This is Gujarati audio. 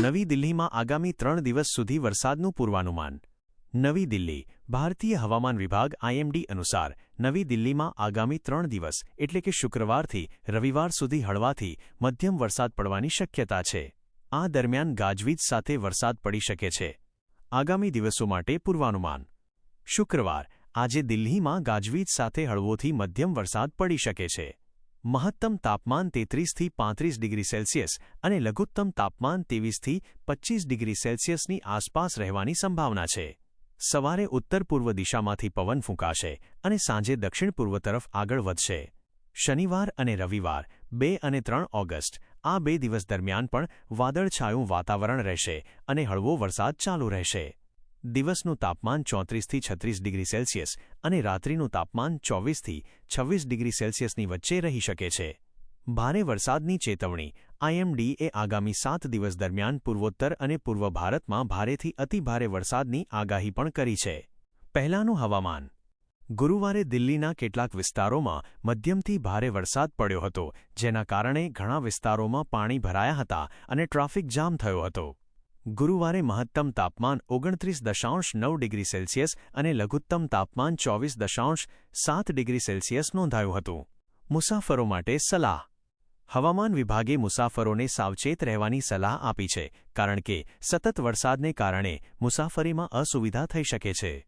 નવી દિલ્હીમાં આગામી 3 દિવસ સુધી વરસાદનું પૂર્વાનુમાન. નવી દિલ્હી. ભારતીય હવામાન વિભાગ IMD અનુસાર નવી દિલ્હીમાં આગામી 3 દિવસ એટલે કે શુક્રવારથી રવિવાર સુધી હળવાથી મધ્યમ વરસાદ પડવાની શક્યતા છે. આ દરમિયાન ગાજવીજ સાથે વરસાદ પડી શકે છે. આગામી દિવસો માટે પૂર્વાનુમાન. શુક્રવાર. આજે દિલ્હીમાં ગાજવીજ સાથે હળવોથી મધ્યમ વરસાદ પડી શકે છે. મહત્તમ તાપમાન 33 થી 35 ડિગ્રી સેલ્સિયસ અને લઘુત્તમ તાપમાન 23 થી 25 ડિગ્રી સેલ્સિયસની આસપાસ રહેવાની સંભાવના છે. સવારે ઉત્તર-પૂર્વ દિશામાંથી પવન ફૂંકાશે અને સાંજે દક્ષિણ-પૂર્વ તરફ આગળ વધશે. શનિવાર અને રવિવાર 2 અને 3 ઓગસ્ટ આ 2 દિવસ દરમિયાન પણ વાદળછાયું વાતાવરણ રહેશે અને હળવો વરસાદ ચાલુ રહેશે. દિવસનું તાપમાન 34 થી 36 ડિગ્રી સેલ્સિયસ અને રાત્રિનું તાપમાન 24 થી 26 ડિગ્રી સેલ્સિયસની વચ્ચે રહી શકે છે. ભારે વરસાદની ચેતવણી. IMDએ આગામી 7 દિવસ દરમિયાન પૂર્વોત્તર અને પૂર્વ ભારતમાં ભારેથી અતિભારે વરસાદની આગાહી પણ કરી છે. પહેલાંનું હવામાન. ગુરુવારે દિલ્હીના કેટલાક વિસ્તારોમાં મધ્યમથી ભારે વરસાદ પડ્યો હતો, જેના કારણે ઘણા વિસ્તારોમાં પાણી ભરાયા હતા અને ટ્રાફિક જામ થયો હતો. ગુરુવારે મહત્તમ તાપમાન 29.9 ડિગ્રી સેલ્સિયસ અને લઘુત્તમ તાપમાન 24.7 ડિગ્રી સેલ્સિયસ નોંધાયું હતું. મુસાફરો માટે સલાહ. હવામાન વિભાગે મુસાફરોને સાવચેત રહેવાની સલાહ આપી છે, કારણ કે સતત વરસાદને કારણે મુસાફરીમાં અસુવિધા થઈ શકે છે.